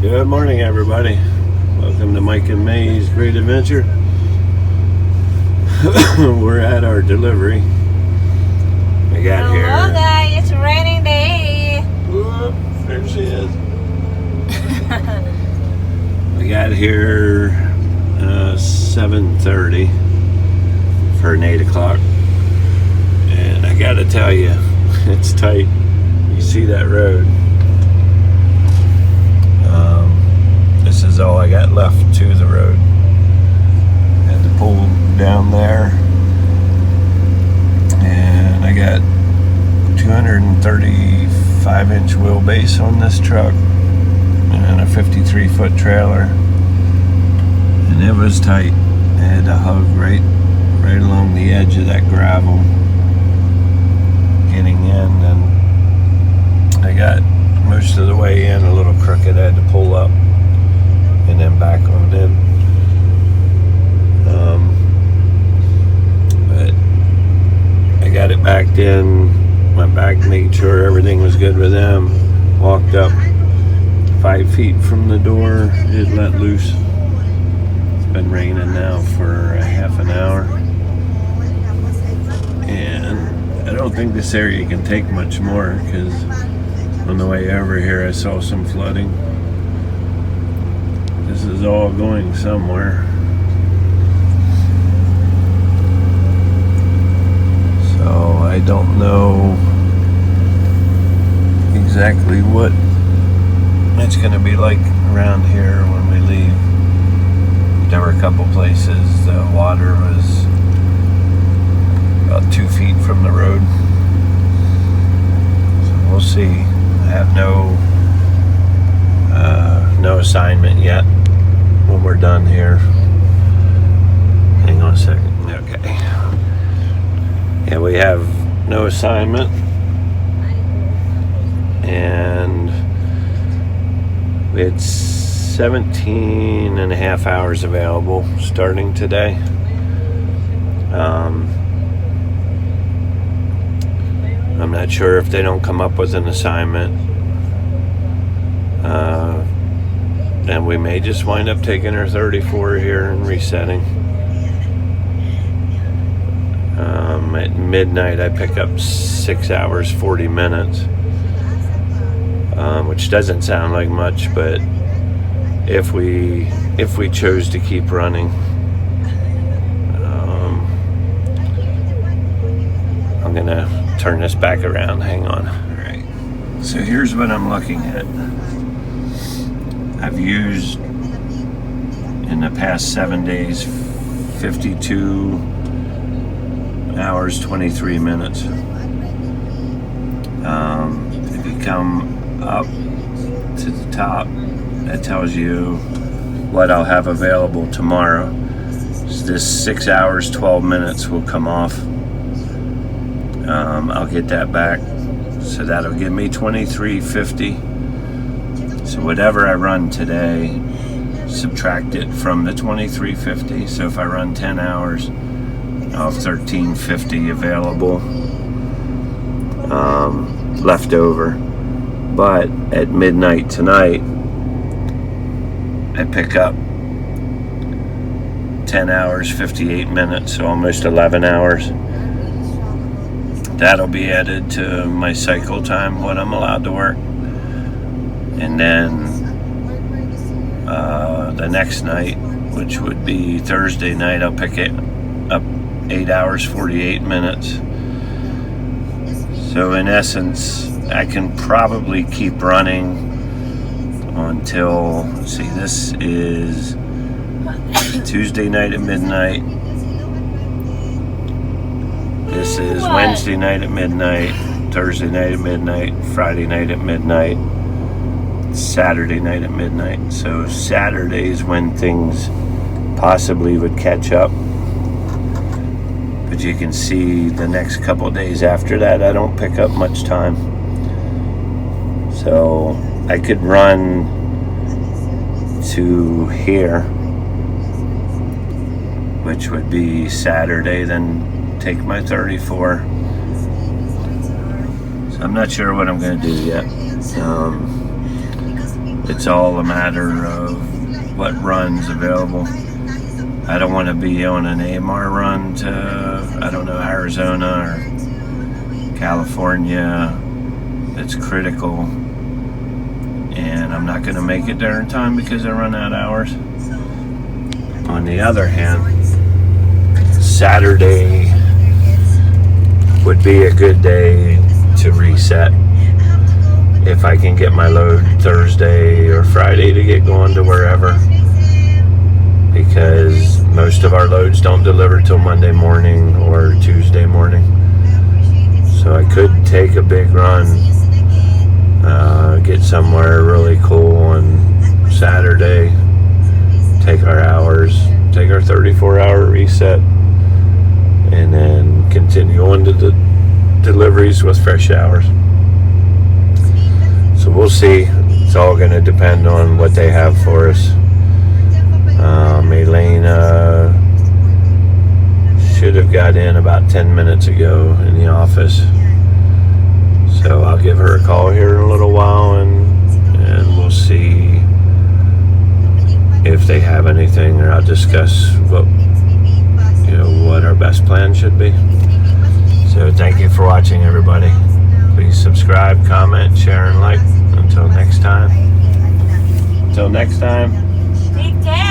Good morning, everybody. Welcome to Mike and May's Great Adventure. We're at our delivery. We got here. Hello, guys. It's a raining day. Whoop, there she is. We got here 7:30 for an 8 o'clock. And I got to tell you, it's tight. You see that road. This is all I got left to the road. Had to pull down there, and I got 235-inch wheelbase on this truck and a 53-foot trailer, and it was tight. I had to hug right along the edge of that gravel getting in, and I got most of the way in a little crooked. I had to pull up and then back on in. But I got it backed in, went back, made sure everything was good with them, walked up 5 feet from the door, it let loose. It's been raining now for a half an hour, and I don't think this area can take much more, because on the way over here I saw some flooding. This is all going somewhere. So I don't know exactly what it's going to be like around here when we leave. There were a couple places the water was about 2 feet from the road. So we'll see. I have no assignment yet when we're done here. Hang on a second. Okay. Yeah, we have no assignment, and we had 17 and a half hours available starting today. I'm not sure if they don't come up with an assignment. And we may just wind up taking our 34 here and resetting. At midnight I pick up 6 hours 40 minutes, which doesn't sound like much, but if we chose to keep running, I'm gonna turn this back around. Hang on. All right. So here's what I'm looking at. I've used in the past 7 days 52 hours 23 minutes. If you come up to the top, that tells you what I'll have available tomorrow. So this 6 hours 12 minutes will come off. I'll get that back, so that'll give me 2350. So whatever I run today, subtract it from the 2350. So if I run 10 hours, I'll have 1350 available, left over. But at midnight tonight, I pick up 10 hours 58 minutes, so almost 11 hours. That'll be added to my cycle time, what I'm allowed to work. And then the next night, which would be Thursday night, I'll pick it up 8 hours 48 minutes. So in essence, I can probably keep running until, see, this is Tuesday night at midnight. This is Wednesday night at midnight, Thursday night at midnight, Friday night at midnight, Saturday night at midnight. So Saturday's when things possibly would catch up. But you can see the next couple days after that, I don't pick up much time. So I could run to here, which would be Saturday, then take my 34. So I'm not sure what I'm going to do yet. It's all a matter of what run's available. I don't want to be on an AMR run to, I don't know, Arizona or California. It's critical. And I'm not going to make it there in time because I run out of hours. On the other hand, Saturday would be a good day to reset. If I can get my load Thursday or Friday to get going to wherever, because most of our loads don't deliver till Monday morning or Tuesday morning. So I could take a big run, get somewhere really cool on Saturday, take our hours, take our 34-hour reset, and then continue on to the deliveries with fresh hours. So we'll see. It's all going to depend on what they have for us. Elena should have got in about 10 minutes ago in the office. So I'll give her a call here in a little while and we'll see if they have anything, or I'll discuss what our best plan should be. So thank you for watching, everybody. Please subscribe, comment, share, and like. Until next time. Take care.